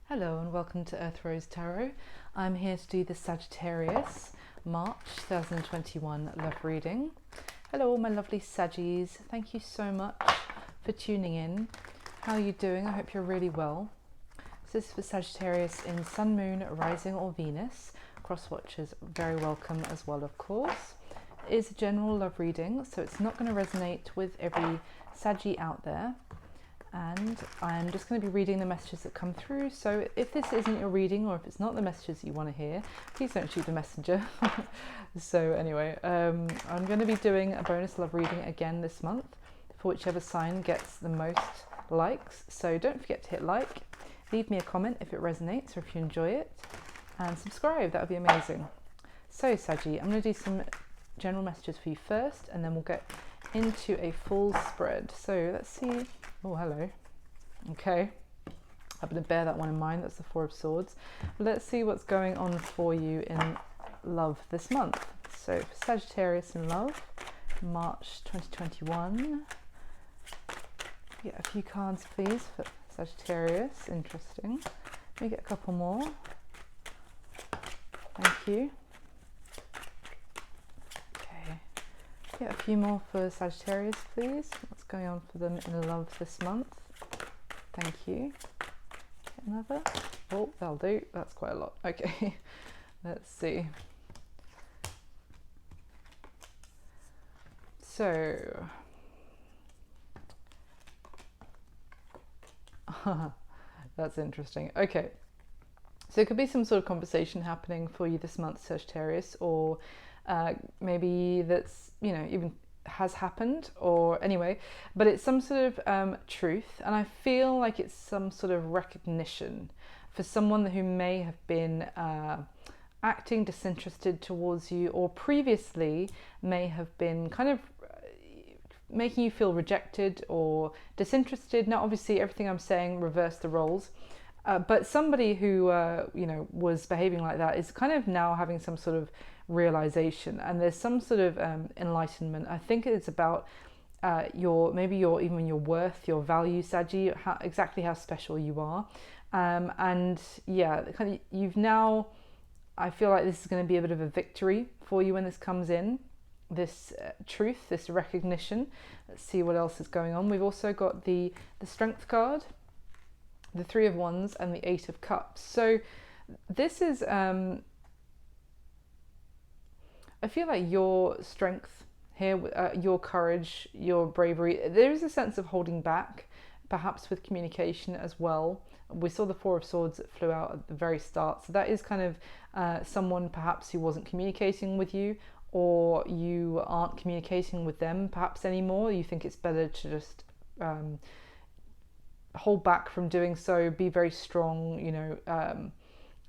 Hello and welcome to Earth Rose Tarot. I'm here to do the Sagittarius March 2021 love reading. Hello all my lovely Saggies. Thank you so much for tuning in. How are you doing? I hope you're really well. So this is for Sagittarius in Sun, Moon, Rising or Venus. Cross watchers very welcome as well, of course. It is a general love reading, so it's not going to resonate with every Saggy out there. And I'm just going to be reading the messages that come through. So if this isn't your reading, or if it's not the messages you want to hear, please don't shoot the messenger. So anyway, I'm going to be doing a bonus love reading again this month for whichever sign gets the most likes. So don't forget to hit like, leave me a comment if it resonates or if you enjoy it, and subscribe. That would be amazing. So Saggy, I'm going to do some general messages for you first, and then we'll get into a full spread. So let's see. Oh, hello. Okay, I'm going to bear that one in mind. That's the Four of Swords. Let's see what's going on for you in love this month. So for Sagittarius in love, March 2021. Get a few cards please for Sagittarius. Interesting. Let me get a couple more. Thank you. Get a few more for Sagittarius, please. What's going on for them in love this month? Thank you. Get another. Oh, that'll do. That's quite a lot. Okay, let's see. So, that's interesting. Okay, so it could be some sort of conversation happening for you this month, Sagittarius, or maybe that's, you know, even has happened, or anyway, but it's some sort of truth, and I feel like it's some sort of recognition for someone who may have been acting disinterested towards you, or previously may have been kind of making you feel rejected or disinterested. Now obviously everything I'm saying, reverse the roles. But somebody who, you know, was behaving like that is kind of now having some sort of realization, and there's some sort of enlightenment. I think it's about even your worth, your value, Saggy, exactly how special you are. And yeah, kind of, you've now, I feel like this is going to be a bit of a victory for you when this comes in, this truth, this recognition. Let's see what else is going on. We've also got the Strength card, the Three of Wands, and the Eight of Cups. So this is, I feel like your strength here, your courage, your bravery, there is a sense of holding back, perhaps with communication as well. We saw the Four of Swords that flew out at the very start. So that is kind of someone perhaps who wasn't communicating with you, or you aren't communicating with them perhaps anymore. You think it's better to just hold back from doing so, be very strong, you know,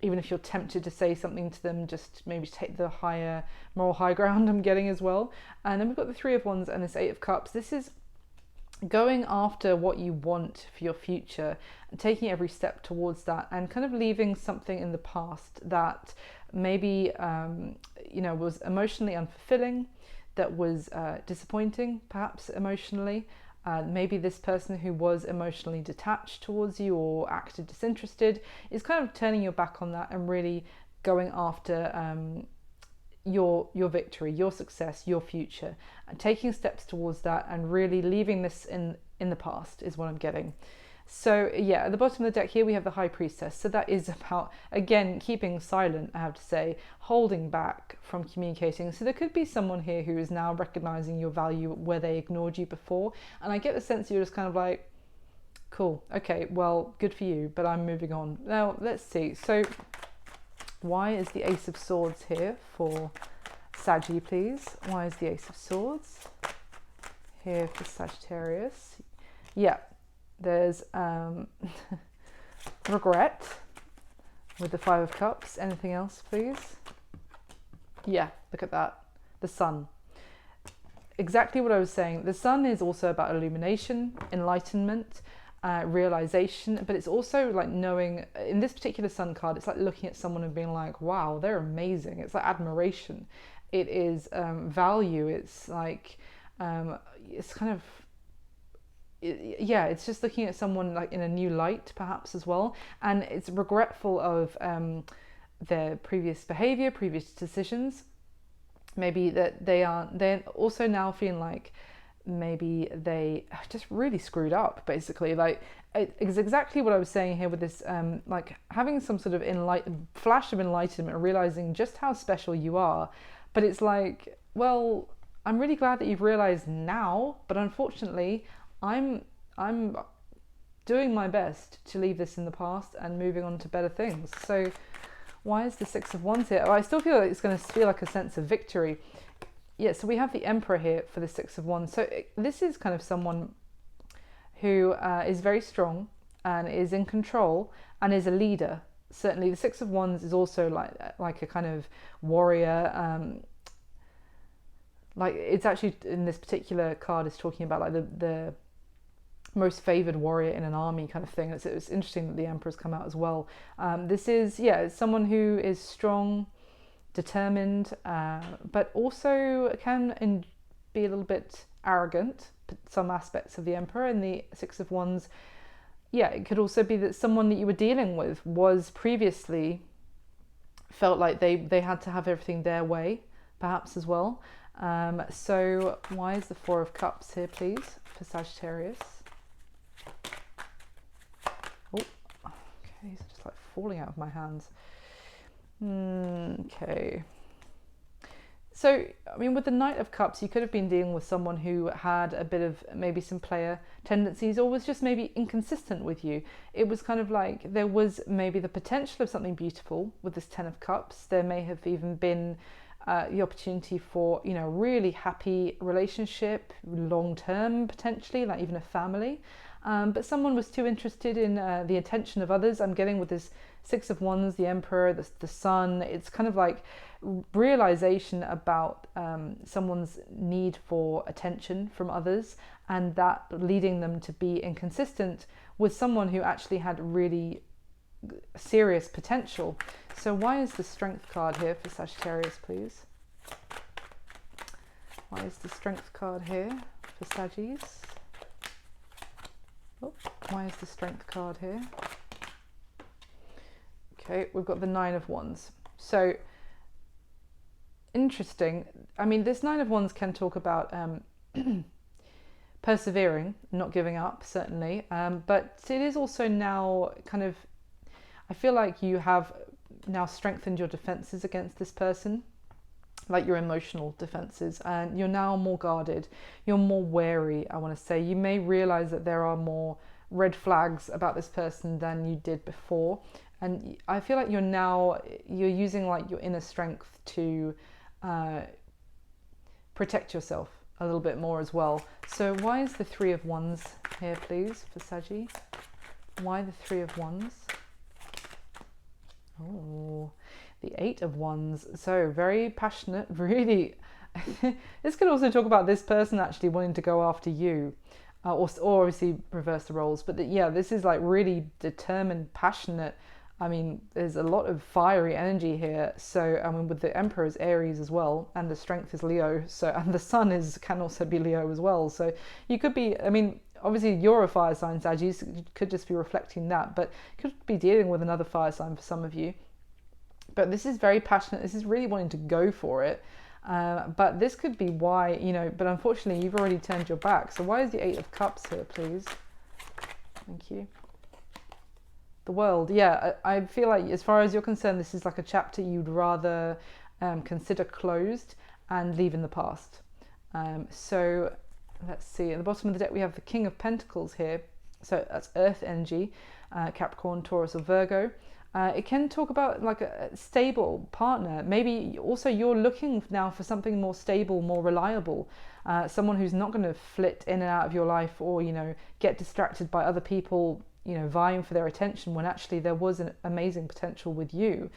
even if you're tempted to say something to them, just maybe take the higher moral high ground I'm getting as well. And then we've got the Three of Wands and this Eight of Cups. This is going after what you want for your future and taking every step towards that, and kind of leaving something in the past that maybe you know, was emotionally unfulfilling, that was disappointing perhaps emotionally. Maybe this person who was emotionally detached towards you or acted disinterested is kind of turning your back on that and really going after your victory, your success, your future, and taking steps towards that, and really leaving this in the past is what I'm getting. So yeah, at the bottom of the deck here we have the High Priestess. So that is about, again, keeping silent, I have to say, holding back from communicating. So there could be someone here who is now recognizing your value where they ignored you before. And I get the sense you're just kind of like, cool, okay, well, good for you, but I'm moving on. Now, let's see. So why is the Ace of Swords here for Saggy, please? Why is the Ace of Swords here for Sagittarius? Yeah. There's regret with the Five of Cups. Anything else, please? Yeah, look at that. The Sun. Exactly what I was saying. The Sun is also about illumination, enlightenment, realization, but it's also like knowing, in this particular Sun card, it's like looking at someone and being like, wow, they're amazing. It's like admiration. It is value. It's like, it's kind of yeah, it's just looking at someone like in a new light perhaps as well, and it's regretful of their previous behavior, previous decisions. Maybe that they're also now feeling like maybe they just really screwed up, basically. Like, it's exactly what I was saying here with this, like having some sort of flash of enlightenment, realizing just how special you are. But it's like, well, I'm really glad that you've realized now, but unfortunately I'm doing my best to leave this in the past and moving on to better things. So why is the Six of Wands here? Oh, I still feel like it's going to feel like a sense of victory. Yeah, so we have the Emperor here for the Six of Wands. So this is kind of someone who is very strong and is in control and is a leader. Certainly the Six of Wands is also like a kind of warrior. Like, it's actually, in this particular card, is talking about like the most favored warrior in an army kind of thing. It's interesting that the Emperor's come out as well. This is, yeah, someone who is strong, determined, but also can be a little bit arrogant, some aspects of the Emperor. And the Six of Wands, yeah, it could also be that someone that you were dealing with was previously felt like they had to have everything their way, perhaps as well. So why is the Four of Cups here, please, for Sagittarius? Oh, okay, these are just like falling out of my hands. Okay. So, I mean, with the Knight of Cups, you could have been dealing with someone who had a bit of maybe some player tendencies, or was just maybe inconsistent with you. It was kind of like there was maybe the potential of something beautiful with this Ten of Cups. There may have even been the opportunity for, you know, really happy relationship, long-term potentially, like even a family. But someone was too interested in the attention of others. I'm getting with this Six of Wands, the Emperor, the Sun. It's kind of like realization about someone's need for attention from others, and that leading them to be inconsistent with someone who actually had really serious potential. So why is the Strength card here for Sagittarius, please? Why is the Strength card here for Saggies? Oh, why is the Strength card here? Okay, we've got the Nine of Wands. So interesting. I mean, this Nine of Wands can talk about persevering, not giving up, certainly. But it is also now kind of, I feel like you have now strengthened your defenses against this person, like your emotional defenses, and you're now more guarded. You're more wary, I want to say. You may realize that there are more red flags about this person than you did before. And I feel like you're using like your inner strength to protect yourself a little bit more as well. So why is the Three of Wands here, please, for Saggy? Why the Three of Wands? Oh, the Eight of Wands. So very passionate, really. This could also talk about this person actually wanting to go after you, or obviously reverse the roles. But yeah, this is like really determined, passionate. I mean, there's a lot of fiery energy here. So I mean, with the Emperor is Aries as well, and the Strength is Leo. So, and the Sun can also be Leo as well. So you could be, I mean, obviously you're a fire sign, Saggies, so you could just be reflecting that, but could be dealing with another fire sign for some of you. But this is very passionate. This is really wanting to go for it. But this could be why, you know, but unfortunately you've already turned your back. So why is the Eight of Cups here, please? Thank you. The World. Yeah, I feel like as far as you're concerned, this is like a chapter you'd rather consider closed and leave in the past. So let's see. At the bottom of the deck, we have the King of Pentacles here. So that's Earth energy, Capricorn, Taurus, or Virgo. It can talk about like a stable partner. Maybe also you're looking now for something more stable, more reliable. Someone who's not going to flit in and out of your life, or, you know, get distracted by other people, you know, vying for their attention when actually there was an amazing potential with you.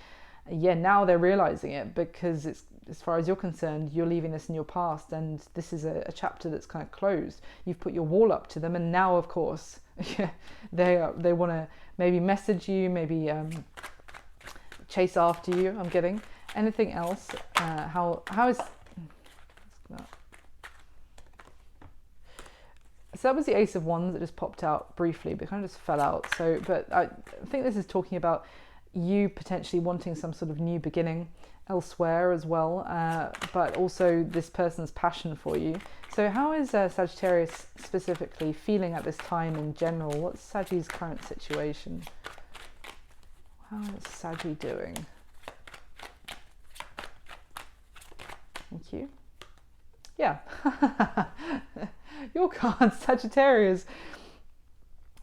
Yeah, now they're realizing it, because it's, as far as you're concerned, you're leaving this in your past, and this is a chapter that's kind of closed. You've put your wall up to them, and now, of course, they want to maybe message you, maybe chase after you. I'm getting anything else. How is So that was the Ace of Wands that just popped out briefly, but kind of just fell out. So, but I think this is talking about you potentially wanting some sort of new beginning elsewhere as well, but also this person's passion for you. So how is Sagittarius specifically feeling at this time in general? What's Saggy's current situation? How is Saggy doing? Thank you. Yeah. Your card, Sagittarius.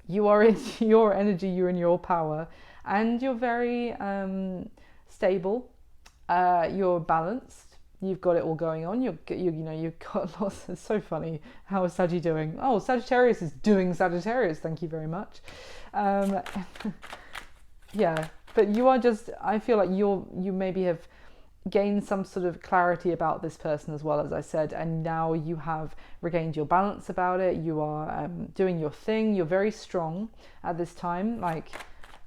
You are in your energy, you're in your power, and you're very stable. You're balanced. You've got it all going on. You know, you've got lots. It's so funny. How is Saggy doing? Oh, Sagittarius is doing Sagittarius. Thank you very much. Yeah, but you are just. I feel like you maybe have gained some sort of clarity about this person as well, as I said, and now you have regained your balance about it. You are doing your thing. You're very strong at this time, like,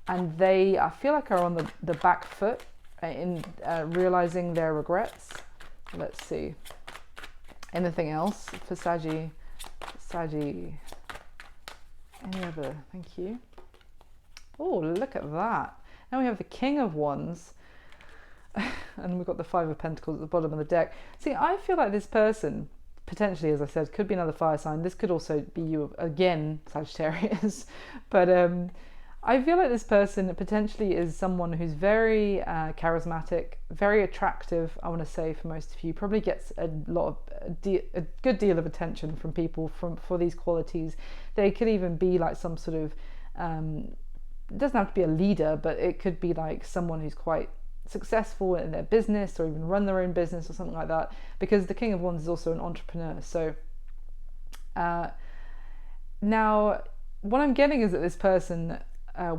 and they, I feel like, are on the back foot in realizing their regrets. Let's see. Anything else for Saggy? Saggy. Any other? Thank you. Oh, look at that. Now we have the King of Wands. And we've got the Five of Pentacles at the bottom of the deck. See, I feel like this person, potentially, as I said, could be another fire sign. This could also be you again, Sagittarius. But I feel like this person potentially is someone who's very charismatic, very attractive, I want to say, for most of you. Probably gets a good deal of attention from people for these qualities. They could even be like some sort of, it doesn't have to be a leader, but it could be like someone who's quite successful in their business or even run their own business or something like that, because the King of Wands is also an entrepreneur. So now what I'm getting is that this person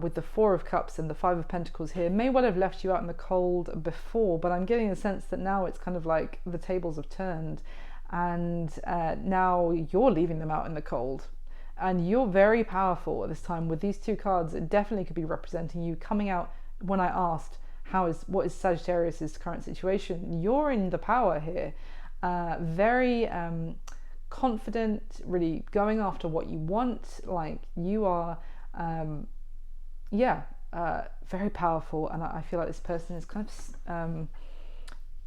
with the Four of Cups and the Five of Pentacles here may well have left you out in the cold before, but I'm getting a sense that now it's kind of like the tables have turned, and now you're leaving them out in the cold. And you're very powerful at this time with these two cards. It definitely could be representing you coming out. When I asked what is Sagittarius's current situation, you're in the power here, very confident, really going after what you want. Like, you are very powerful, and I feel like this person is kind of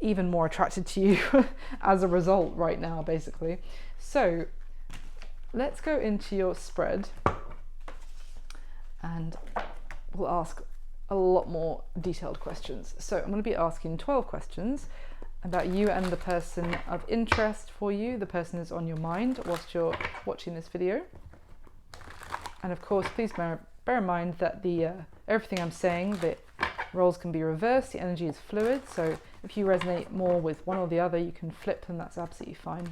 even more attracted to you as a result right now, basically. So let's go into your spread, and we'll ask a lot more detailed questions. So I'm going to be asking 12 questions about you and the person of interest for you, the person is on your mind whilst you're watching this video. And of course, please bear in mind that the everything I'm saying, the roles can be reversed, the energy is fluid, so if you resonate more with one or the other, you can flip them, that's absolutely fine.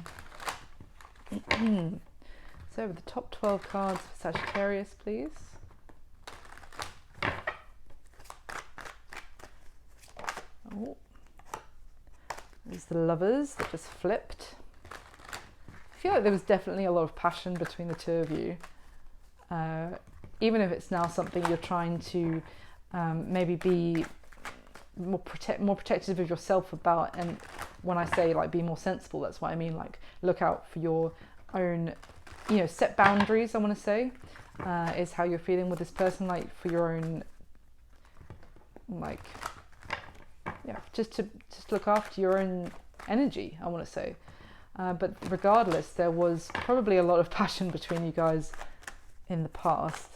So the top 12 cards for Sagittarius, please. Oh, there's the Lovers that just flipped. I feel like there was definitely a lot of passion between the two of you. Even if it's now something you're trying to maybe be more protective of yourself about, and when I say like be more sensible, that's what I mean, like look out for your own, you know, set boundaries, I want to say, is how you're feeling with this person, like for your own, like, yeah, just look after your own energy, I want to say. But regardless, there was probably a lot of passion between you guys in the past,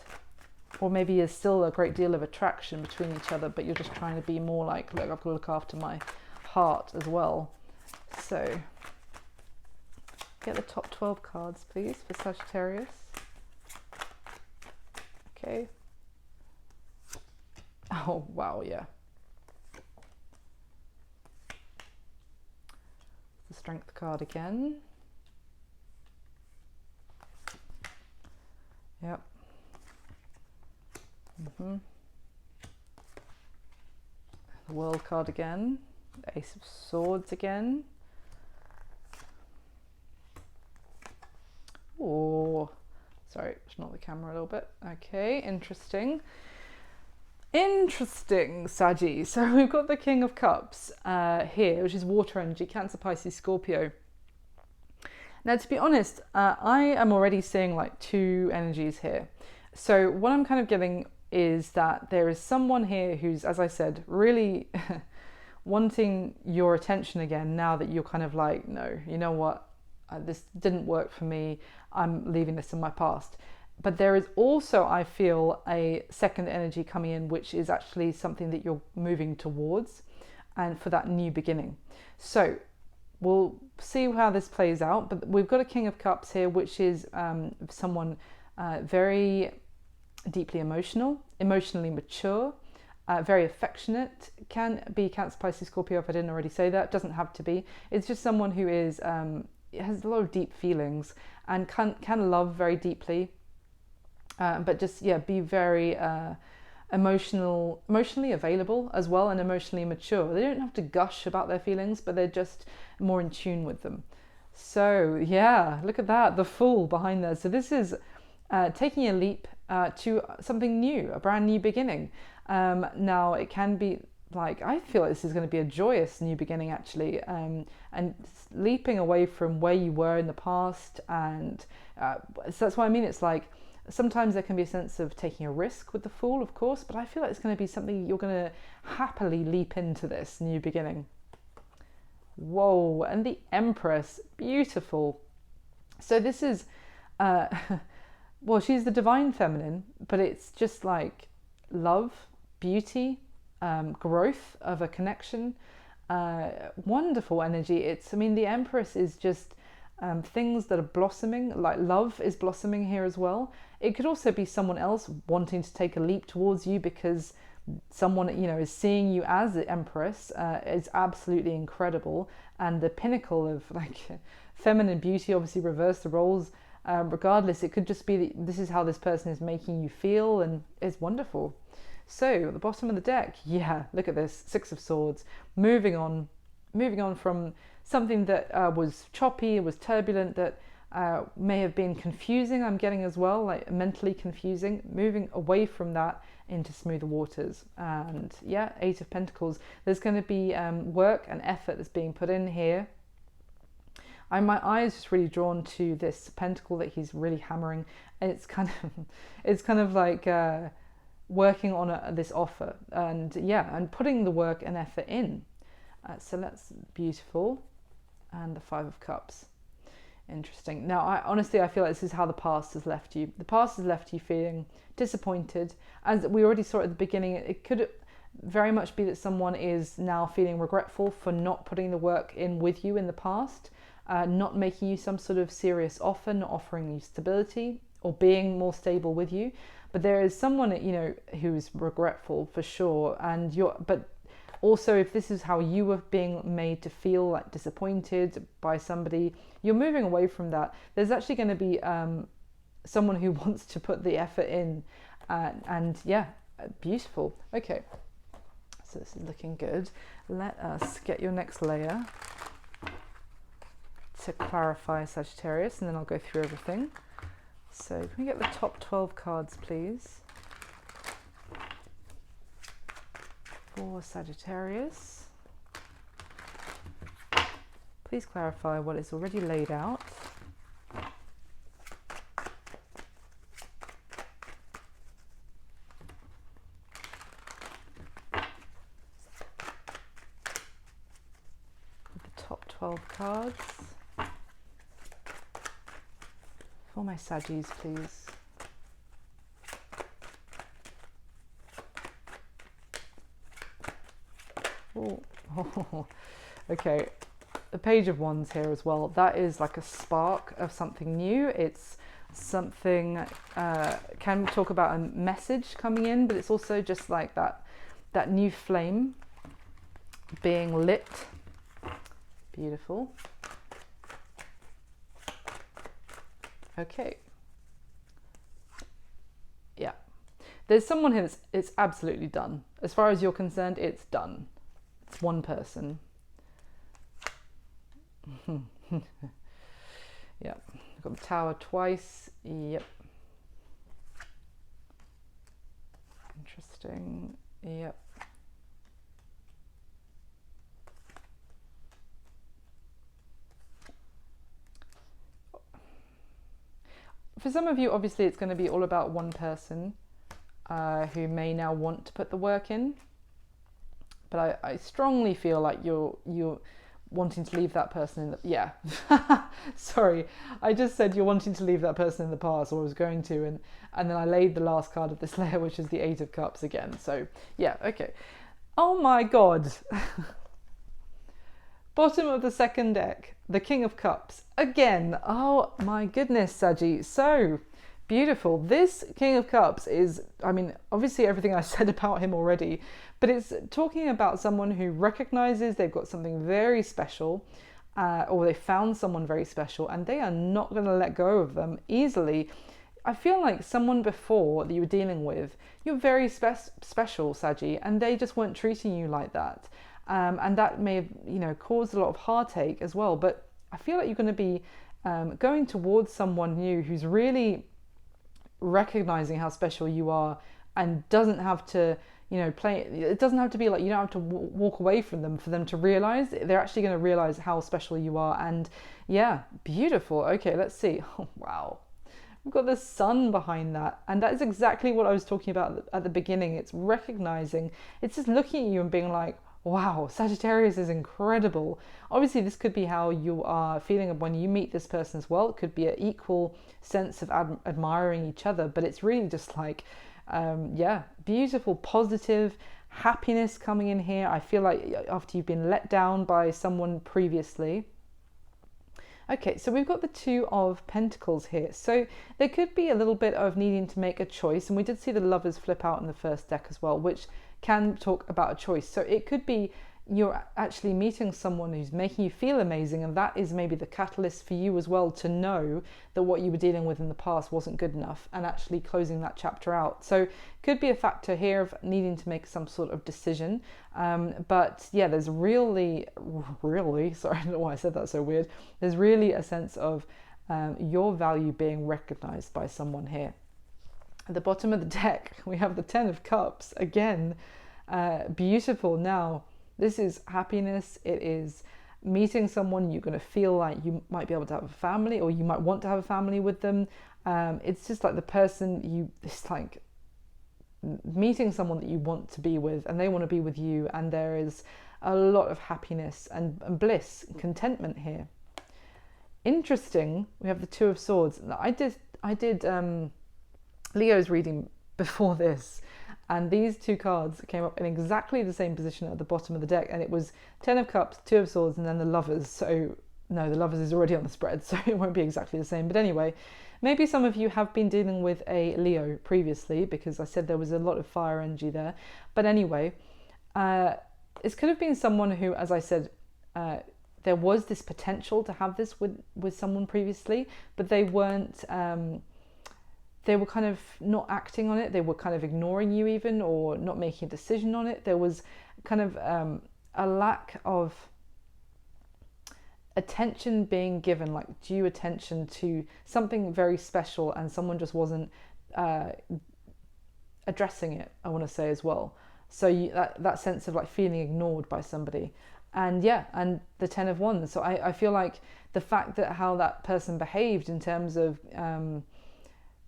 or maybe there's still a great deal of attraction between each other, but you're just trying to be more like, look, I've got to look after my heart as well. So get the top 12 cards, please, for Sagittarius. Okay. Oh, wow, yeah. The Strength card again. Yep. The World card again. The Ace of Swords again. Oh, sorry, not the camera a little bit. Okay, interesting. Interesting, Saggy. So we've got the King of Cups here, which is water energy, Cancer, Pisces, Scorpio. Now, to be honest, I am already seeing like two energies here. So what I'm kind of getting is that there is someone here who's, as I said, really wanting your attention again now that you're kind of like, no, you know what, this didn't work for me, I'm leaving this in my past. But there is also, I feel, a second energy coming in, which is actually something that you're moving towards and for that new beginning. So we'll see how this plays out, but we've got a King of Cups here, which is someone very deeply emotional, emotionally mature, very affectionate. Can be Cancer, Pisces, Scorpio if I didn't already say that. Doesn't have to be. It's just someone who is has a lot of deep feelings and can love very deeply, but just be very emotionally available as well, and emotionally mature. They don't have to gush about their feelings, but they're just more in tune with them. So yeah, look at that, the Fool behind there. So this is taking a leap to something new, a brand new beginning. Now it can be like, I feel like this is going to be a joyous new beginning actually, and leaping away from where you were in the past. And so that's what I mean. It's like sometimes there can be a sense of taking a risk with the Fool, of course, but I feel like it's going to be something you're going to happily leap into this new beginning. Whoa, and the Empress, beautiful. So this is well, she's the divine feminine, but it's just like love, beauty, growth of a connection, wonderful energy. I mean, the Empress is just things that are blossoming, like love is blossoming here as well. It could also be someone else wanting to take a leap towards you because someone, is seeing you as the Empress. Is absolutely incredible, and the pinnacle of like feminine beauty. Obviously reverse the roles. Regardless, it could just be that this is how this person is making you feel, and it's wonderful. So at the bottom of the deck, yeah, look at this, Six of Swords, moving on from something that was choppy, was turbulent, that may have been confusing, I'm getting as well, like mentally confusing, moving away from that into smoother waters. And yeah, Eight of Pentacles, there's going to be work and effort that's being put in here. My eye is just really drawn to this pentacle that he's really hammering, and it's kind of like working on this offer, and and putting the work and effort in. So that's beautiful. And the Five of Cups, interesting. Now, I feel like this is how the past has left you. The past has left you feeling disappointed, as we already saw at the beginning. It could very much be that someone is now feeling regretful for not putting the work in with you in the past. Not making you some sort of serious offer, not offering you stability or being more stable with you. But there is someone, who's regretful for sure. But also, if this is how you were being made to feel, like disappointed by somebody, you're moving away from that. There's actually going to be someone who wants to put the effort in, beautiful. Okay, so this is looking good. Let us get your next layer to clarify, Sagittarius, and then I'll go through everything. So can we get the top 12 cards, please, for Sagittarius? Please clarify what is already laid out. The top 12 cards. For my Saggies, please. Oh. Okay, the Page of Wands here as well. That is like a spark of something new. It's something, can talk about a message coming in, but it's also just like that new flame being lit. Beautiful. Okay. Yeah. There's someone here it's absolutely done. As far as you're concerned, it's done. It's one person. Yep. I've got the Tower twice. Yep. Interesting. Yep. for some of you, obviously, it's going to be all about one person who may now want to put the work in. But I strongly feel like you're wanting to leave that person in the... Yeah. Sorry. I just said you're wanting to leave that person in the past, or was going to, and then I laid the last card of this layer, which is the Eight of Cups again. So, yeah, okay. Oh my God. Bottom of the second deck, the King of Cups. Again, oh my goodness, Saggy. So beautiful. This King of Cups is, I mean, obviously everything I said about him already, but it's talking about someone who recognizes they've got something very special, or they found someone very special, and they are not going to let go of them easily. I feel like someone before that you were dealing with, you're very special, Saggy, and they just weren't treating you like that. And that may have, you know, caused a lot of heartache as well. But I feel like you're going to be going towards someone new who's really recognizing how special you are, and doesn't have to, you know, play. It doesn't have to be like, you don't have to walk away from them for them to realize. They're actually going to realize how special you are. And yeah, beautiful. Okay, let's see. Oh, wow. We've got the sun behind that, and that is exactly what I was talking about at the beginning. It's recognizing, it's just looking at you and being like, wow, Sagittarius is incredible. Obviously, this could be how you are feeling when you meet this person as well. It could be an equal sense of admiring each other, but it's really just like, yeah, beautiful, positive happiness coming in here. I feel like after you've been let down by someone previously. Okay, so we've got the Two of Pentacles here. So there could be a little bit of needing to make a choice. And we did see the Lovers flip out in the first deck as well, which can talk about a choice. So it could be you're actually meeting someone who's making you feel amazing, and that is maybe the catalyst for you as well to know that what you were dealing with in the past wasn't good enough, and actually closing that chapter out. So it could be a factor here of needing to make some sort of decision. But yeah, there's really, sorry, I don't know why I said that so weird. There's really a sense of your value being recognized by someone here. At the bottom of the deck, we have the Ten of Cups. Again, beautiful. Now, this is happiness. It is meeting someone you're going to feel like you might be able to have a family, or you might want to have a family with them. It's just like the person it's like meeting someone that you want to be with, and they want to be with you, and there is a lot of happiness and bliss, contentment here. Interesting, we have the Two of Swords. I did Leo's reading before this, and these two cards came up in exactly the same position at the bottom of the deck, and it was Ten of Cups, Two of Swords, and then the Lovers. So no, the Lovers is already on the spread, so it won't be exactly the same. But anyway, maybe some of you have been dealing with a Leo previously, because I said there was a lot of fire energy there. But anyway, this could have been someone who, as I said, there was this potential to have this with someone previously, but they weren't... they were kind of not acting on it. They were kind of ignoring you even, or not making a decision on it. There was kind of a lack of attention being given, like due attention to something very special, and someone just wasn't addressing it, I want to say as well. So that sense of like feeling ignored by somebody. And yeah, and the Ten of Wands. So I feel like the fact that how that person behaved in terms of...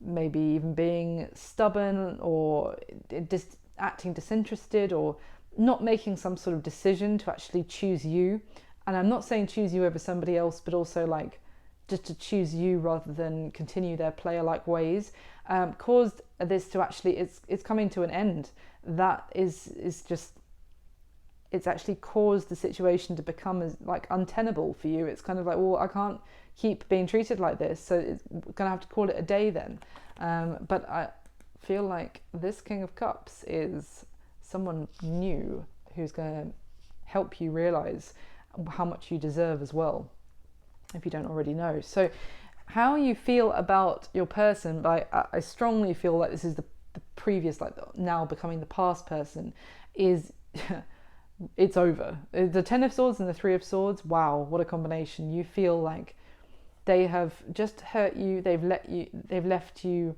maybe even being stubborn, or just acting disinterested, or not making some sort of decision to actually choose you. And I'm not saying choose you over somebody else, but also like just to choose you rather than continue their player-like ways, caused this to actually, it's coming to an end. That is just, it's actually caused the situation to become as like untenable for you. It's kind of like, well, I can't keep being treated like this, so it's gonna have to call it a day then. But I feel like this King of Cups is someone new who's gonna help you realize how much you deserve as well, if you don't already know. So how you feel about your person, I strongly feel like this is the previous, like now becoming the past person, is it's over. The Ten of Swords and the Three of Swords, wow, what a combination. You feel like they have just hurt you, they've left you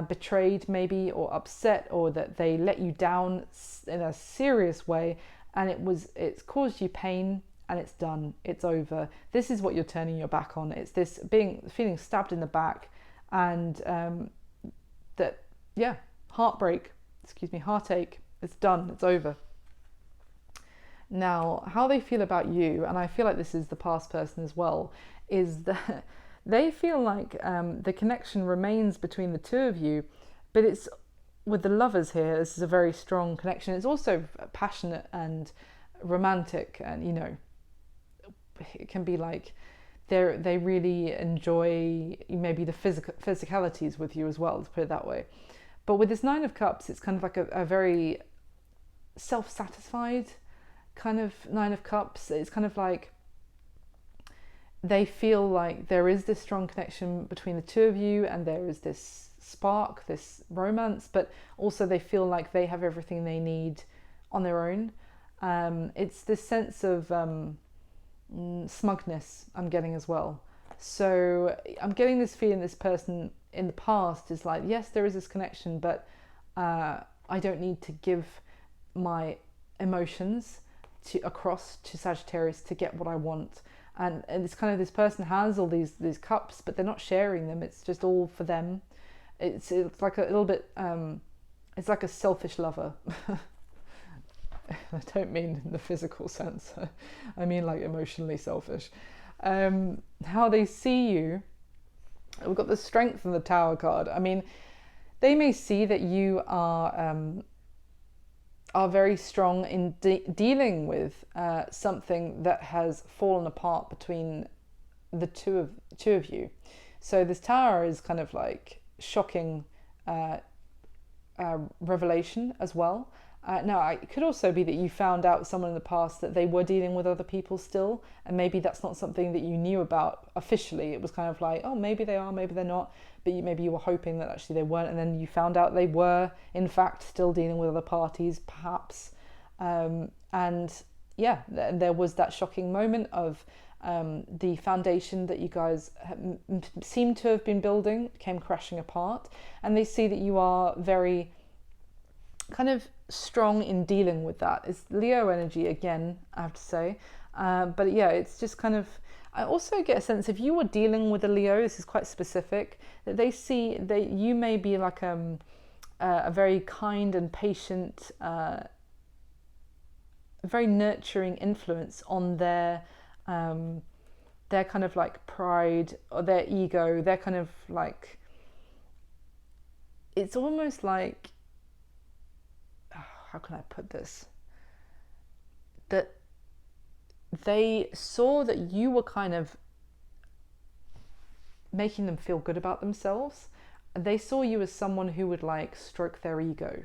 betrayed maybe, or upset, or that they let you down in a serious way, and it's caused you pain, and it's done, it's over. This is what you're turning your back on. It's this feeling stabbed in the back, and that, yeah, heartache, it's done, it's over. Now, how they feel about you, and I feel like this is the past person as well, is that they feel like the connection remains between the two of you, but it's with the lovers here, this is a very strong connection. It's also passionate and romantic, and it can be like they really enjoy maybe the physicalities with you as well, to put it that way. But with this Nine of Cups, it's kind of like a very self-satisfied kind of Nine of Cups. It's kind of like they feel like there is this strong connection between the two of you, and there is this spark, this romance, but also they feel like they have everything they need on their own. It's this sense of smugness I'm getting as well. So I'm getting this feeling this person in the past is like, yes, there is this connection, but I don't need to give my emotions across to Sagittarius to get what I want. And it's kind of, this person has all these cups, but they're not sharing them. It's just all for them. It's like a little bit, it's like a selfish lover. I don't mean in the physical sense. I mean like emotionally selfish. How they see you, we've got the Strength and the Tower card. I mean, they may see that you are very strong in dealing with something that has fallen apart between the two of you. So this Tower is kind of like shocking revelation as well. Now, it could also be that you found out someone in the past that they were dealing with other people still, and maybe that's not something that you knew about officially. It was kind of like, oh, maybe they are, maybe they're not, but maybe you were hoping that actually they weren't, and then you found out they were, in fact, still dealing with other parties, perhaps. And yeah, there was that shocking moment of the foundation that you guys seem to have been building came crashing apart, and they see that you are very kind of strong in dealing with that. It's Leo energy again, I have to say, but yeah, it's just kind of, I also get a sense if you were dealing with a Leo, this is quite specific, that they see that you may be like a very kind and patient, very nurturing influence on their kind of like pride or their ego. They're kind of like, it's almost like, how can I put this? That they saw that you were kind of making them feel good about themselves. They saw you as someone who would like stroke their ego.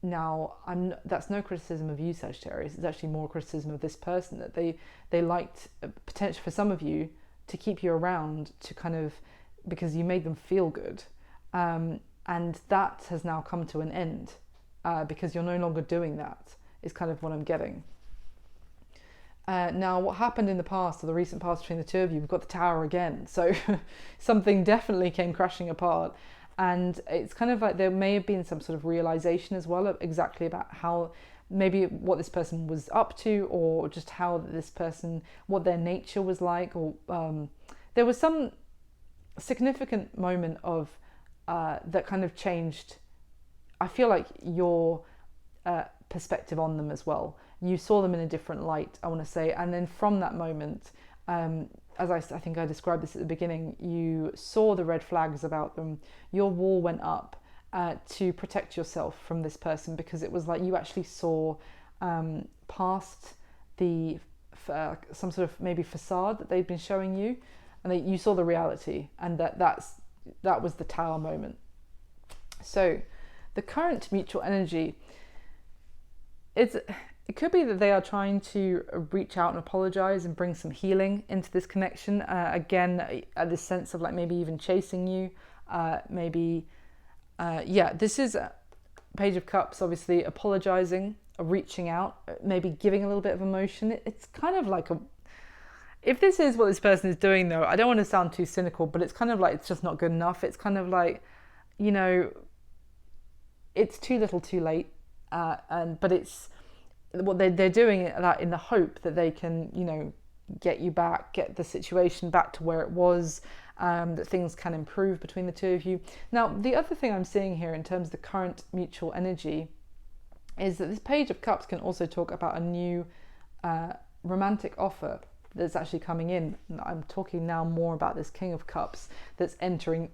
Now, that's no criticism of you, Sagittarius. It's actually more criticism of this person, that they liked, potentially for some of you, to keep you around to kind of, because you made them feel good. And that has now come to an end. Because you're no longer doing that, is kind of what I'm getting. Now, what happened in the past, or the recent past between the two of you, we've got the Tower again. So something definitely came crashing apart. And it's kind of like there may have been some sort of realization as well of exactly about how, maybe what this person was up to, or just how this person, what their nature was like, or there was some significant moment of that kind of changed, I feel like, your perspective on them as well. You saw them in a different light, I want to say. And then from that moment, as I think I described this at the beginning, you saw the red flags about them. Your wall went up to protect yourself from this person, because it was like you actually saw past the some sort of maybe facade that they'd been showing you, and you saw the reality, and that was the Tower moment. So the current mutual energy, it could be that they are trying to reach out and apologize and bring some healing into this connection. Again, this sense of like maybe even chasing you, this is Page of Cups, obviously apologizing, reaching out, maybe giving a little bit of emotion. It's kind of like if this is what this person is doing though, I don't want to sound too cynical, but it's kind of like it's just not good enough. It's kind of like, it's too little too late, but it's what they're doing that in the hope that they can get you back, get the situation back to where it was, that things can improve between the two of you. Now, the other thing I'm seeing here in terms of the current mutual energy is that this Page of Cups can also talk about a new romantic offer that's actually coming in. I'm talking now more about this King of Cups that's entering.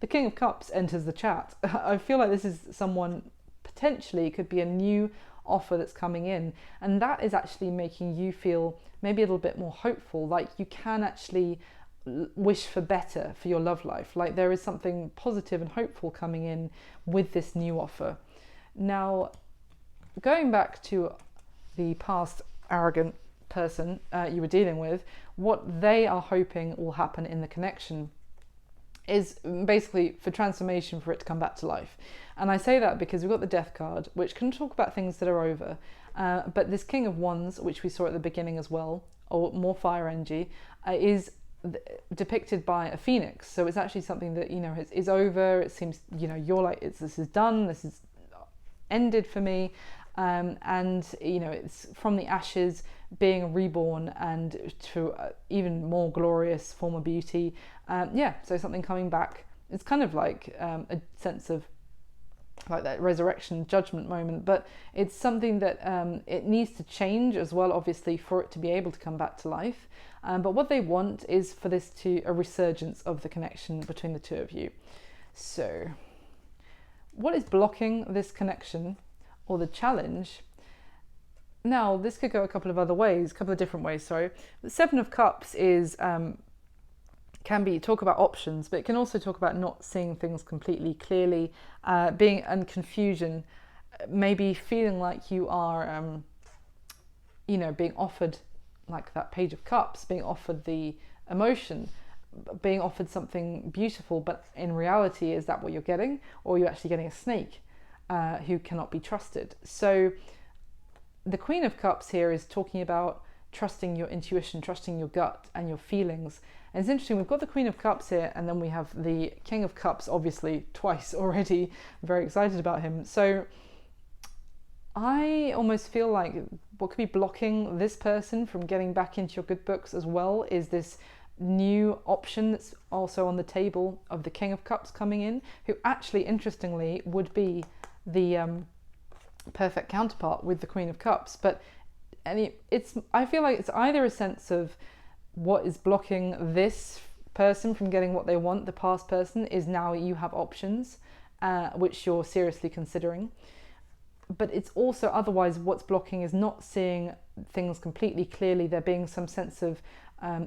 The King of Cups enters the chat. I feel like this is someone, potentially could be a new offer that's coming in, and that is actually making you feel maybe a little bit more hopeful, like you can actually wish for better for your love life, like there is something positive and hopeful coming in with this new offer. Now, going back to the past arrogant person you were dealing with, what they are hoping will happen in the connection is basically for transformation, for it to come back to life. And I say that because we've got the Death card, which can talk about things that are over, but this King of Wands, which we saw at the beginning as well, or more fire energy, is depicted by a phoenix. So it's actually something that, you know, is over. It seems, you know, you're like, this is done, this is ended for me, and you know, it's from the ashes being reborn and to even more glorious form of beauty. So something coming back. It's kind of like a sense of like that resurrection judgment moment, but it's something that it needs to change as well, obviously, for it to be able to come back to life. But what they want is for this to a resurgence of the connection between the two of you. So what is blocking this connection, or the challenge? Now, this could go a couple of different ways, sorry. The Seven of Cups is can be talk about options, but it can also talk about not seeing things completely clearly, being in confusion, maybe feeling like you are, being offered, like that Page of Cups, being offered the emotion, being offered something beautiful, but in reality, is that what you're getting? Or you're actually getting a snake who cannot be trusted. So the Queen of Cups here is talking about trusting your intuition, trusting your gut and your feelings. And it's interesting, we've got the Queen of Cups here, and then we have the King of Cups, obviously twice already. I'm very excited about him. So I almost feel like what could be blocking this person from getting back into your good books as well is this new option that's also on the table of the King of Cups coming in, who actually, interestingly, would be the perfect counterpart with the Queen of Cups. But I feel like it's either a sense of what is blocking this person from getting what they want, the past person, is now you have options which you're seriously considering. But it's also otherwise what's blocking is not seeing things completely clearly, there being some sense of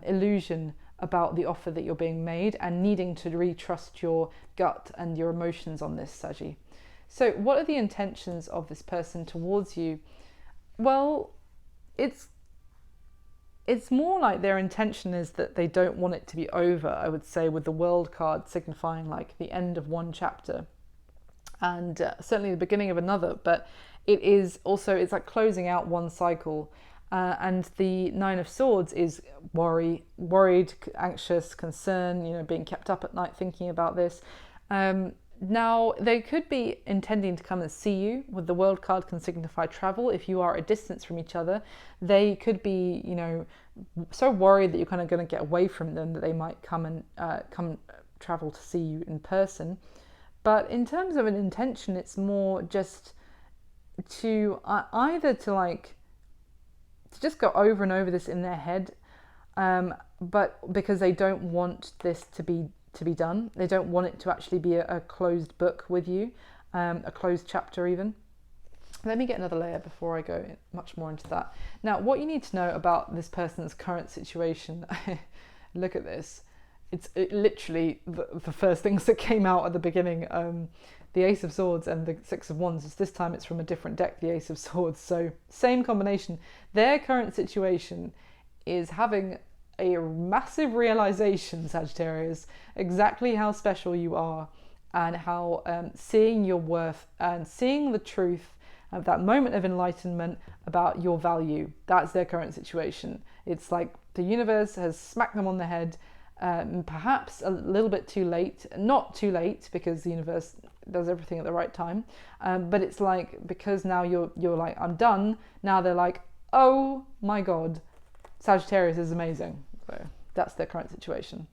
illusion about the offer that you're being made, and needing to retrust your gut and your emotions on this, Saggy. So what are the intentions of this person towards you? Well, it's more like their intention is that they don't want it to be over, I would say, with the World card signifying like the end of one chapter and certainly the beginning of another. But it is also, it's like closing out one cycle. And the Nine of Swords is worried, anxious, concern, being kept up at night thinking about this. Now, they could be intending to come and see you. With the World card can signify travel. If you are a distance from each other, they could be, so worried that you're kind of going to get away from them that they might come travel to see you in person. But in terms of an intention, it's more just to either to just go over and over this in their head, but because they don't want this to be done. They don't want it to actually be a closed book with you, a closed chapter even. Let me get another layer before I go much more into that. Now, what you need to know about this person's current situation, look at this. It's literally the first things that came out at the beginning, the Ace of Swords and the Six of Wands. This time it's from a different deck, the Ace of Swords. So same combination. Their current situation is having a massive realization, Sagittarius, exactly how special you are, and how seeing your worth and seeing the truth of that moment of enlightenment about your value. That's their current situation. It's like the universe has smacked them on the head, perhaps a little bit too late. Not too late, because the universe does everything at the right time, but it's like, because now you're like, I'm done. Now they're like, oh my god, Sagittarius is amazing. So that's their current situation.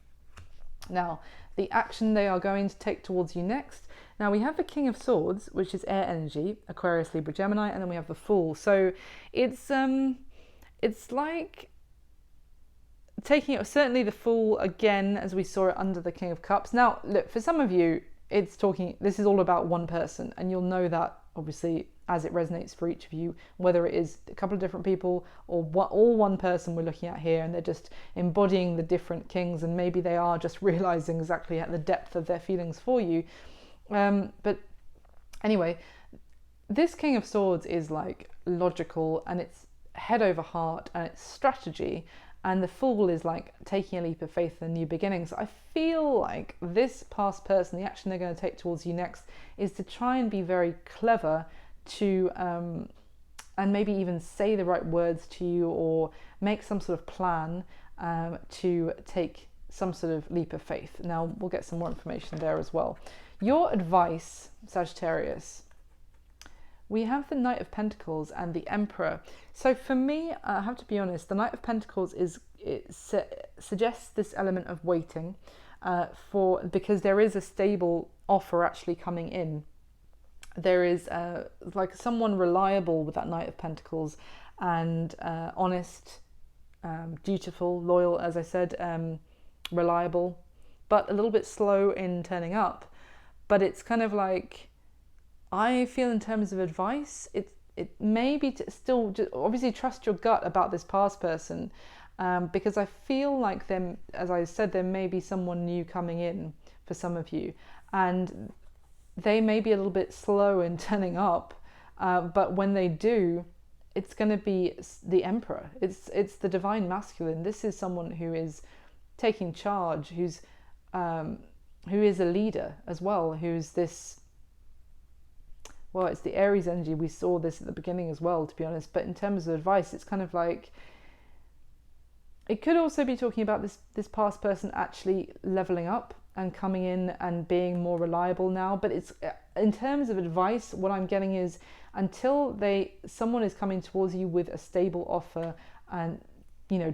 Now, the action they are going to take towards you next. Now we have the King of Swords, which is air energy, Aquarius, Libra, Gemini, and then we have the Fool. So it's like taking it, certainly the Fool again, as we saw it under the King of Cups. Now, look, for some of you, this is all about one person, and you'll know that obviously as it resonates for each of you, whether it is a couple of different people or all one person we're looking at here, and they're just embodying the different kings, and maybe they are just realizing exactly at the depth of their feelings for you. But anyway, this King of Swords is like logical, and it's head over heart, and it's strategy. And the Fool is like taking a leap of faith and new beginnings. I feel like this past person, the action they're going to take towards you next is to try and be very clever to, and maybe even say the right words to you, or make some sort of plan to take some sort of leap of faith. Now, we'll get some more information there as well. Your advice, Sagittarius. We have the Knight of Pentacles and the Emperor. So for me, I have to be honest, the Knight of Pentacles suggests this element of waiting because there is a stable offer actually coming in. There is like someone reliable with that Knight of Pentacles, and honest, dutiful, loyal, as I said, reliable, but a little bit slow in turning up. But it's kind of like, I feel in terms of advice, it may be to still just obviously trust your gut about this past person, because I feel like them, as I said, there may be someone new coming in for some of you, and they may be a little bit slow in turning up, but when they do, it's going to be the Emperor. It's the divine masculine. This is someone who is taking charge, who is a leader as well, who's this. Well, it's the Aries energy. We saw this at the beginning as well, to be honest. But in terms of advice, it's kind of like, it could also be talking about this past person actually leveling up and coming in and being more reliable now. But it's, in terms of advice, what I'm getting is, until someone is coming towards you with a stable offer, and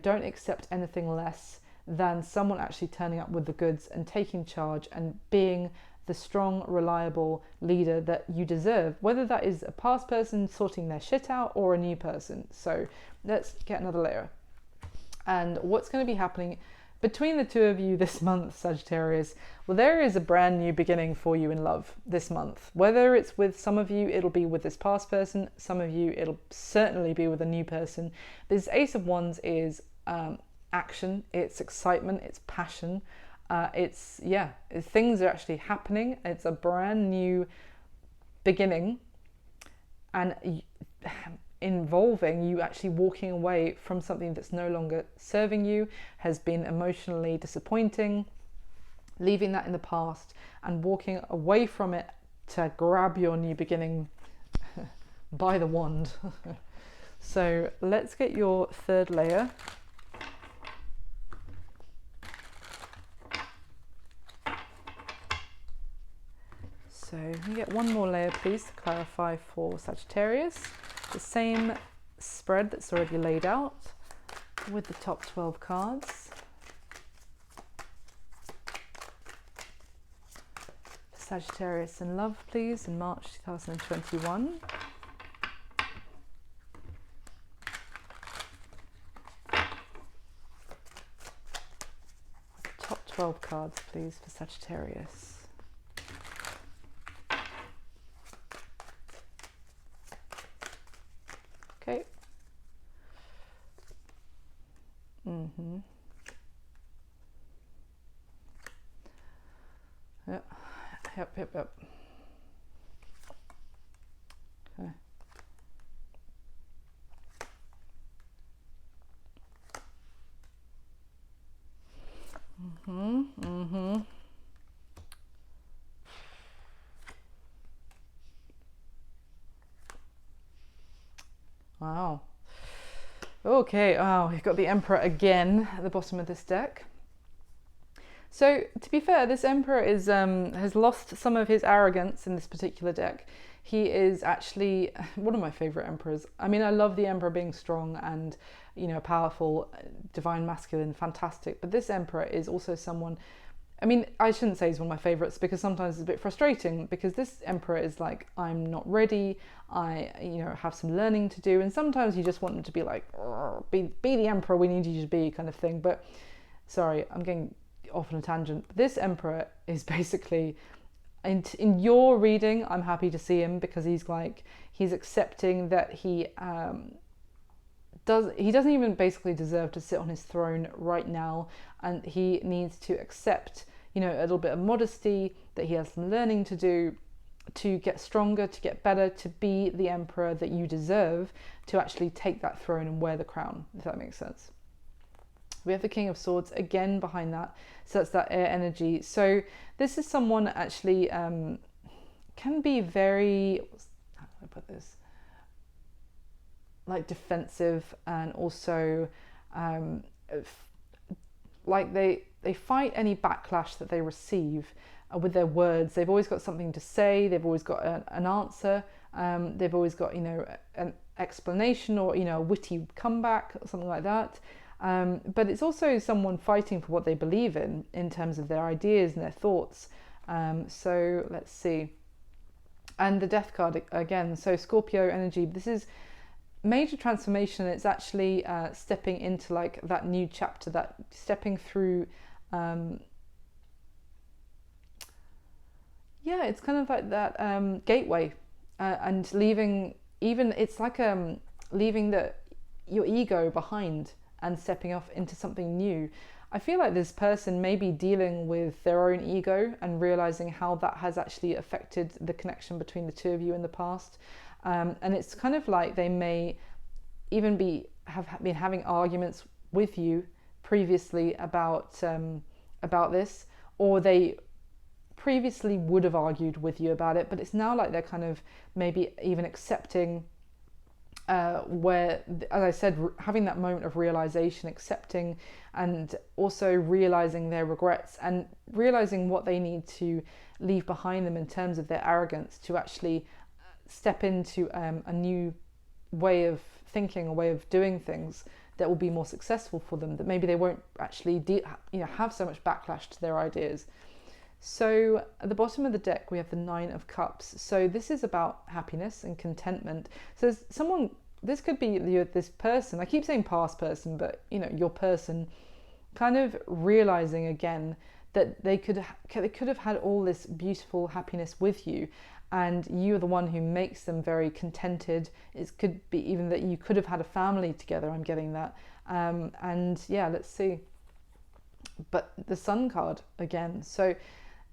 don't accept anything less than someone actually turning up with the goods and taking charge and being the strong, reliable leader that you deserve, whether that is a past person sorting their shit out or a new person. So let's get another layer. And what's going to be happening between the two of you this month, Sagittarius? Well, there is a brand new beginning for you in love this month. Whether it's with some of you, it'll be with this past person. Some of you, it'll certainly be with a new person. This Ace of Wands is action, it's excitement, it's passion. Things are actually happening. It's a brand new beginning, and involving you actually walking away from something that's no longer serving you, has been emotionally disappointing, leaving that in the past and walking away from it to grab your new beginning by the wand. So let's get your third layer. So can you get one more layer, please, to clarify for Sagittarius? The same spread that's already laid out with the top 12 cards. Sagittarius in love, please, in March 2021. Top 12 cards, please, for Sagittarius. Okay. Yep. Okay. Wow. Okay, we've got the Emperor again at the bottom of this deck. So, to be fair, this Emperor is has lost some of his arrogance in this particular deck. he is actually one of my favorite emperors. I mean, I love the emperor being strong and, you know, powerful, divine masculine, fantastic. But this emperor is also someone, I mean, I shouldn't say he's one of my favorites, because sometimes it's a bit frustrating, because this emperor is like, I'm not ready, I, you know, have some learning to do. And sometimes you just want them to be like, be the emperor we need you to be, kind of thing. But sorry, I'm getting off on a tangent. This emperor is basically, in your reading, I'm happy to see him, because he's accepting that he doesn't even basically deserve to sit on his throne right now, and he needs to accept, you know, a little bit of modesty, that he has some learning to do to get stronger, to get better, to be the emperor that you deserve, to actually take that throne and wear the crown, if that makes sense. We have the King of Swords again behind that, so that's that air energy. So this is someone that actually can be very, how do I put this, like defensive, and also like they fight any backlash that they receive with their words. They've always got something to say, they've always got an answer, they've always got, you know, an explanation, or, you know, a witty comeback or something like that. But it's also someone fighting for what they believe in terms of their ideas and their thoughts. So let's see. And the Death card again. So Scorpio energy, this is major transformation. It's actually stepping into like that new chapter, that stepping through, yeah, it's kind of like that gateway, and leaving, even it's like leaving your ego behind and stepping off into something new. I feel like this person may be dealing with their own ego and realizing how that has actually affected the connection between the two of you in the past. And it's kind of like they may even have been having arguments with you previously about this, or they previously would have argued with you about it, but it's now like they're kind of maybe even accepting, where, as I said, having that moment of realization, accepting, and also realizing their regrets, and realizing what they need to leave behind them in terms of their arrogance, to actually step into a new way of thinking, a way of doing things that will be more successful for them, that maybe they won't actually have so much backlash to their ideas. So at the bottom of the deck, we have the Nine of Cups. So this is about happiness and contentment. So someone, this could be this person, I keep saying past person, but you know, your person, kind of realizing again that they could have had all this beautiful happiness with you, and you're the one who makes them very contented. It could be even that you could have had a family together, I'm getting that. And yeah, let's see. But the Sun card again. So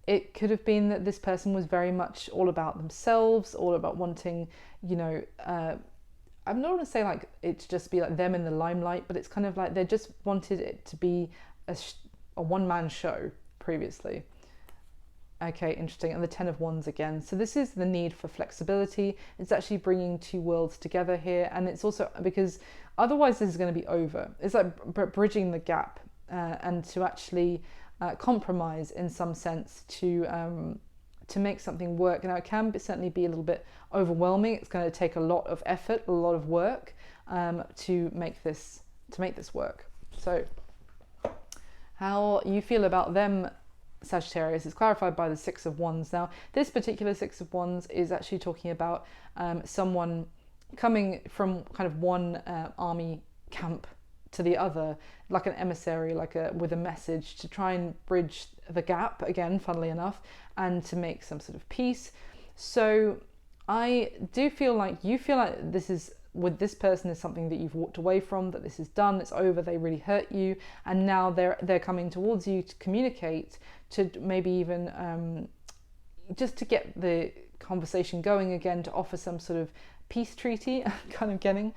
it could have been that this person was very much all about themselves, all about wanting, you know, I'm not going to say like it to just be like them in the limelight, but it's kind of like they just wanted it to be a one-man show previously. Okay, interesting. And the Ten of Wands again. So this is the need for flexibility. It's actually bringing two worlds together here. And it's also because otherwise this is going to be over. It's like bridging the gap, and to actually compromise in some sense to make something work. Now it can certainly be a little bit overwhelming. It's going to take a lot of effort, a lot of work to make this work. So how you feel about them, Sagittarius, is clarified by the Six of Wands. Now this particular Six of Wands is actually talking about someone coming from kind of one army camp to the other, like an emissary, with a message to try and bridge the gap again, funnily enough, and to make some sort of peace. So I do feel like you feel like this is, with this person, is something that you've walked away from, that this is done, it's over, they really hurt you, and now they're coming towards you to communicate, to maybe even just to get the conversation going again, to offer some sort of peace treaty. kind of getting.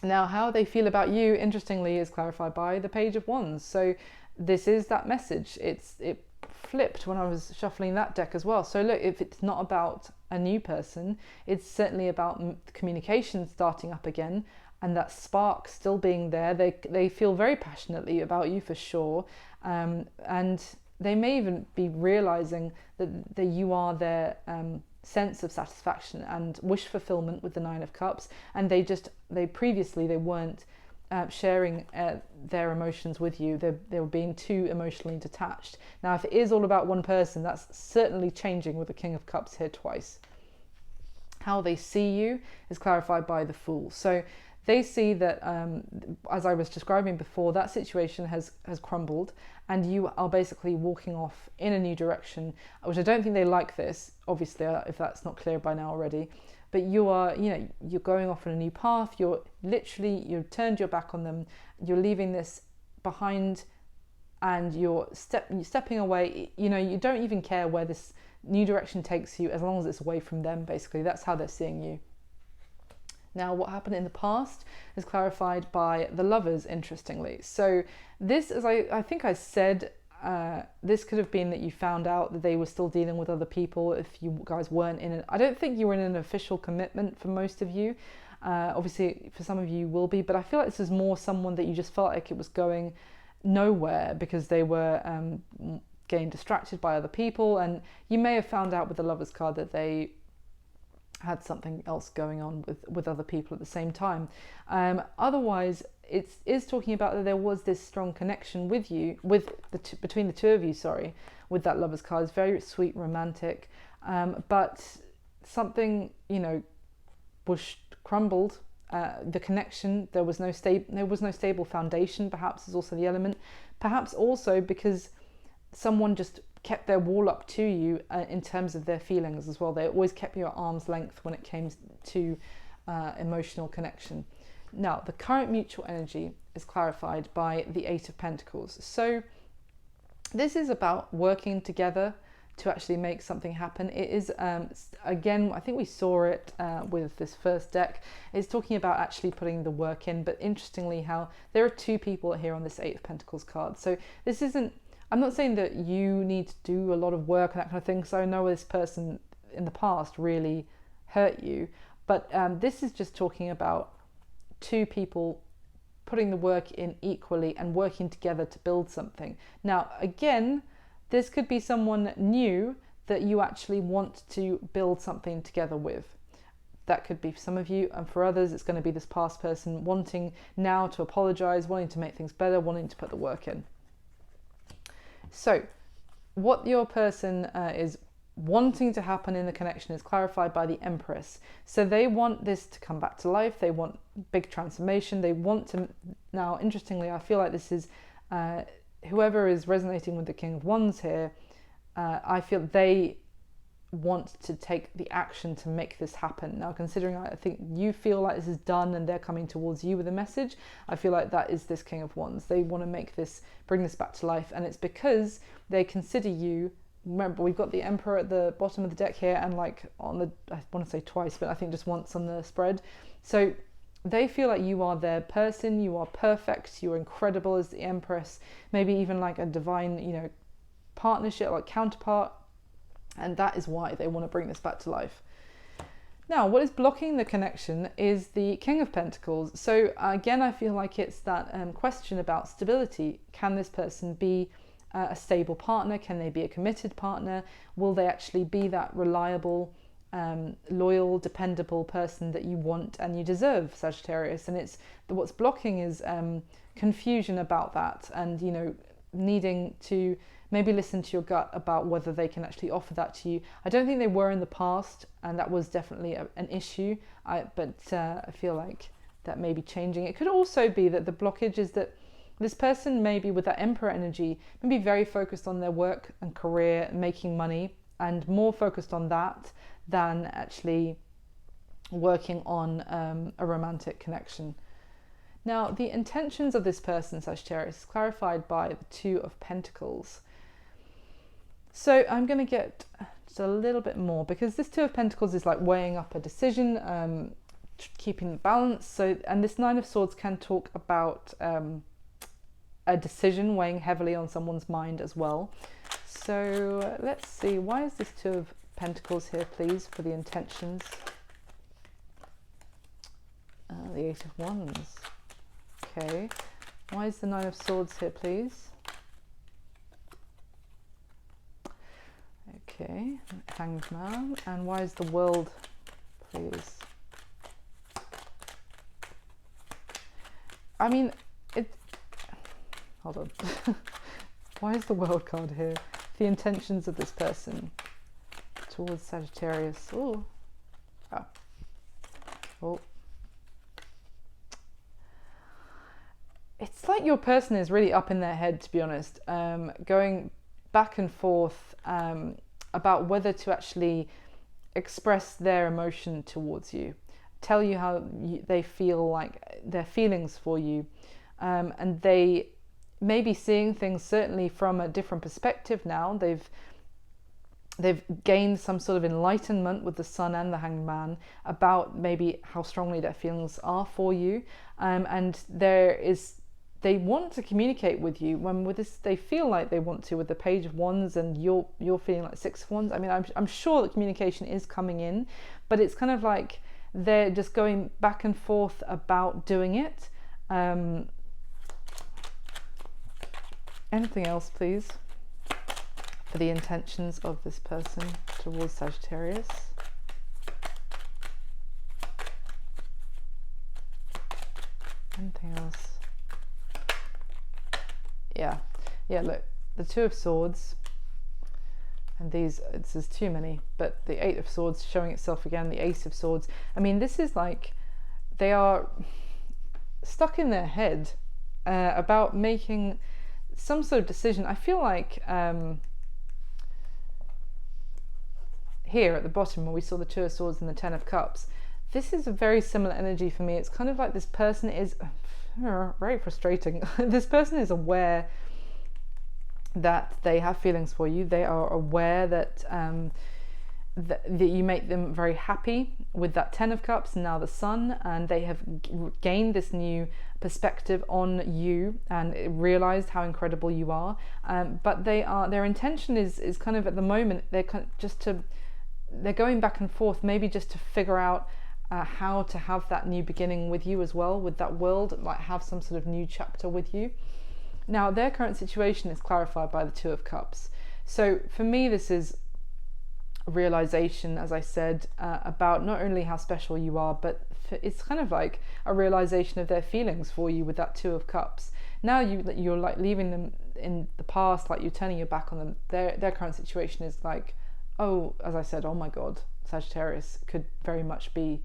Now, how they feel about you, interestingly, is clarified by the Page of Wands. So this is that message. It flipped when I was shuffling that deck as well. So look, if it's not about a new person, it's certainly about communication starting up again, and that spark still being there. They feel very passionately about you for sure, and they may even be realizing that you are their sense of satisfaction and wish fulfillment with the Nine of Cups, and they previously weren't sharing their emotions with you. They were being too emotionally detached. Now, if it is all about one person, that's certainly changing with the King of Cups here twice. How they see you is clarified by the Fool. So they see that, as I was describing before, that situation has crumbled, and you are basically walking off in a new direction, which I don't think they like this, obviously, if that's not clear by now already. But you are, you're going off on a new path. You've turned your back on them. You're leaving this behind, and you're stepping away. You don't even care where this new direction takes you, as long as it's away from them. Basically, that's how they're seeing you. Now, what happened in the past is clarified by the Lovers, interestingly. So this, as I think I said, this could have been that you found out that they were still dealing with other people if you guys weren't in it. I don't think you were in an official commitment for most of you. Obviously, for some of you will be, but I feel like this is more someone that you just felt like it was going nowhere because they were getting distracted by other people, and you may have found out with the Lovers card that they had something else going on with other people at the same time. Otherwise, it is talking about that there was this strong connection with you, between the two of you, with that Lovers card. It's very sweet, romantic, but something, was crumbled. The connection, there was no stable foundation, perhaps, is also the element. Perhaps also because someone just kept their wall up to you in terms of their feelings as well. They always kept you at arm's length when it came to emotional connection. Now, the current mutual energy is clarified by the Eight of Pentacles. So this is about working together to actually make something happen. It is, again, I think we saw it with this first deck. It's talking about actually putting the work in, but interestingly how there are two people here on this Eight of Pentacles card. So this isn't, I'm not saying that you need to do a lot of work and that kind of thing, because I know this person in the past really hurt you, but this is just talking about two people putting the work in equally and working together to build something. Now, again, this could be someone new that you actually want to build something together with. That could be for some of you, and for others, it's going to be this past person wanting now to apologize, wanting to make things better, wanting to put the work in. So what your person is wanting to happen in the connection is clarified by the Empress. So they want this to come back to life. They want big transformation. They want to, now interestingly, I feel like this is whoever is resonating with the King of Wands here, I feel they want to take the action to make this happen. Now, considering I think you feel like this is done and they're coming towards you with a message, I feel like that is this King of Wands. They want to make this, bring this back to life, and it's because they consider you. Remember, we've got the Emperor at the bottom of the deck here, and like on the, I want to say twice, but I think just once on the spread. So they feel like you are their person, you are perfect, you are incredible as the Empress, maybe even like a divine, partnership, like counterpart. And that is why they want to bring this back to life. Now, what is blocking the connection is the King of Pentacles. So again, I feel like it's that question about stability. Can this person be a stable partner? Can they be a committed partner? Will they actually be that reliable, loyal, dependable person that you want and you deserve, Sagittarius? And it's what's blocking is confusion about that, and needing to maybe listen to your gut about whether they can actually offer that to you. I don't think they were in the past, and that was definitely an issue, but I feel like that may be changing. It could also be that the blockage is that this person, maybe with that Emperor energy, may be very focused on their work and career, making money, and more focused on that than actually working on a romantic connection. Now, the intentions of this person, Sagittarius, is clarified by the Two of Pentacles. So I'm going to get just a little bit more, because this Two of Pentacles is like weighing up a decision, keeping the balance. So, and this Nine of Swords can talk about a decision weighing heavily on someone's mind as well. So let's see, why is this Two of Pentacles here, please, for the intentions? The Eight of Wands. Okay, why is the Nine of Swords here, please? Okay, Hanged Man. And why is the World, please? I mean, hold on. Why is the World card here? The intentions of this person towards Sagittarius. Oh. Oh. It's like your person is really up in their head, to be honest, going back and forth about whether to actually express their emotion towards you, tell you how they feel, like their feelings for you, and they may be seeing things certainly from a different perspective now. They've gained some sort of enlightenment with the Sun and the Hanged Man about maybe how strongly their feelings are for you, and they want to communicate with you. When with this, they feel like they want to with the Page of Wands, and you're feeling like Six of Wands. I mean, I'm sure that communication is coming in, but it's kind of like they're just going back and forth about doing it. Anything else, please, for the intentions of this person towards Sagittarius? Anything else? Yeah, look, the Two of Swords, and this is too many, but the Eight of Swords showing itself again, the Ace of Swords. I mean, this is like they are stuck in their head about making some sort of decision. I feel like here at the bottom where we saw the Two of Swords and the Ten of Cups, this is a very similar energy for me. It's kind of like this person is very frustrating. This person is aware that they have feelings for you. They are aware that that you make them very happy with that Ten of Cups and now the Sun, and they have gained this new perspective on you and realized how incredible you are. But their intention is kind of at the moment they're going back and forth, maybe just to figure out how to have that new beginning with you as well, with that World, like have some sort of new chapter with you. Now, their current situation is clarified by the Two of Cups. So for me, this is a realization, as I said, about not only how special you are, but it's kind of like a realization of their feelings for you with that Two of Cups. Now you're like leaving them in the past, like you're turning your back on them. Their current situation is like, oh, as I said, oh my God, Sagittarius could very much be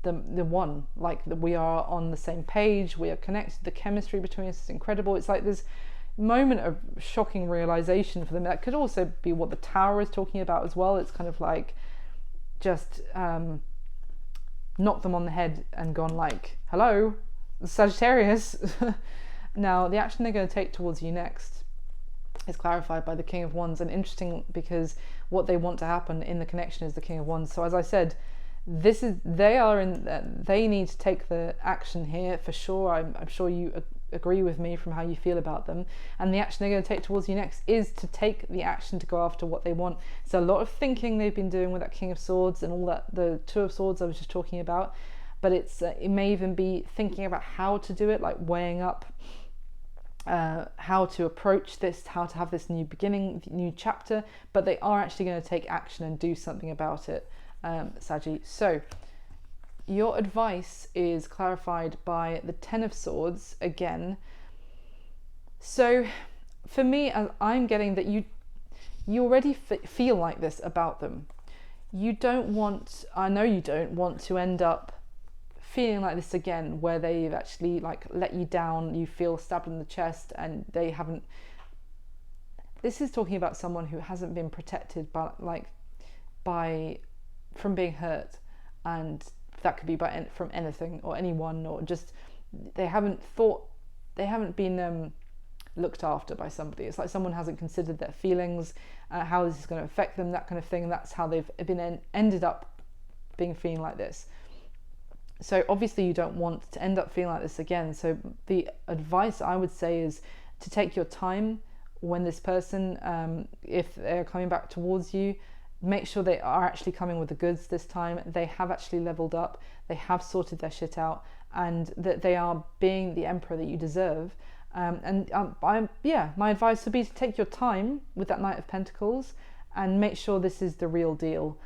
the one. Like we are on the same page, we are connected, the chemistry between us is incredible. It's like this moment of shocking realization for them. That could also be what the Tower is talking about as well. It's kind of like just knocked them on the head and gone like, hello, Sagittarius. Now the action they're going to take towards you next is clarified by the King of Wands, and interesting because what they want to happen in the connection is the King of Wands. So as I said, they need to take the action here for sure. I'm sure you agree with me from how you feel about them, and the action they're going to take towards you next is to take the action to go after what they want. So a lot of thinking they've been doing with that King of Swords and all that, the Two of Swords I was just talking about, but it may even be thinking about how to do it, like weighing up how to approach this, how to have this new beginning, new chapter, but they are actually going to take action and do something about it, Saggy. So your advice is clarified by the Ten of Swords again. So for me, I'm getting that you already feel like this about them. I know you don't want to end up feeling like this again, where they've actually like let you down, you feel stabbed in the chest, and they haven't. This is talking about someone who hasn't been protected from being hurt, and that could be from anything or anyone, or just they haven't been looked after by somebody. It's like someone hasn't considered their feelings, how this is going to affect them, that kind of thing, and that's how they've ended up feeling like this. So obviously you don't want to end up feeling like this again. So the advice I would say is to take your time when this person, if they're coming back towards you, make sure they are actually coming with the goods this time. They have actually leveled up, they have sorted their shit out, and that they are being the emperor that you deserve. My advice would be to take your time with that Knight of Pentacles and make sure this is the real deal,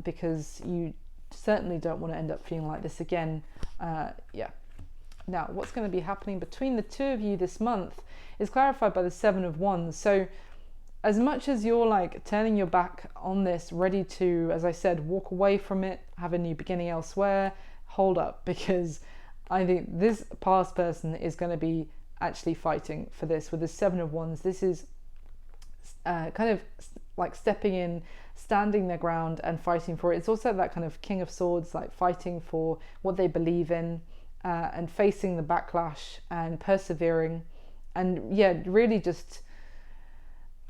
because you certainly don't want to end up feeling like this again. Yeah. Now, what's going to be happening between the two of you this month is clarified by the Seven of Wands. So as much as you're like turning your back on this, ready to, as I said, walk away from it, have a new beginning elsewhere, hold up, because I think this past person is going to be actually fighting for this. With the Seven of Wands, this is kind of like stepping in, standing their ground and fighting for it. It's also that kind of King of Swords, like fighting for what they believe in, and facing the backlash and persevering. And yeah, really just,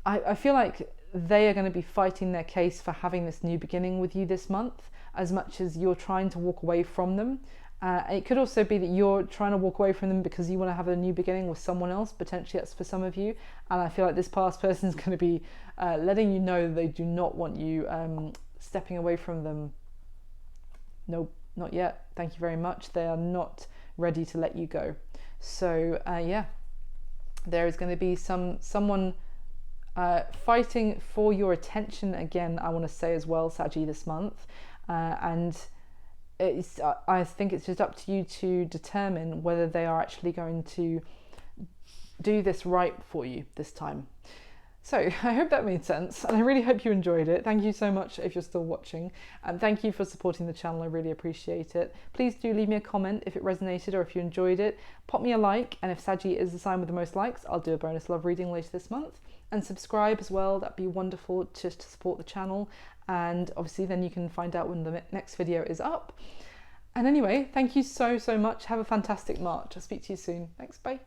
I feel like they are going to be fighting their case for having this new beginning with you this month, as much as you're trying to walk away from them. It could also be that you're trying to walk away from them because you want to have a new beginning with someone else. Potentially that's for some of you. And I feel like this past person is going to be letting you know that they do not want you stepping away from them. Nope, not yet. Thank you very much. They are not ready to let you go. So yeah, there is going to be someone fighting for your attention again, I want to say as well, Saggy, this month. And I think it's just up to you to determine whether they are actually going to do this right for you this time. So I hope that made sense, and I really hope you enjoyed it. Thank you so much if you're still watching, and thank you for supporting the channel. I really appreciate it. Please do leave me a comment if it resonated or if you enjoyed it. Pop me a like, and if Saggy is the sign with the most likes, I'll do a bonus love reading later this month. And subscribe as well, that'd be wonderful just to support the channel. And obviously then you can find out when the next video is up. And anyway, thank you so much. Have a fantastic March. I'll speak to you soon. Thanks, bye.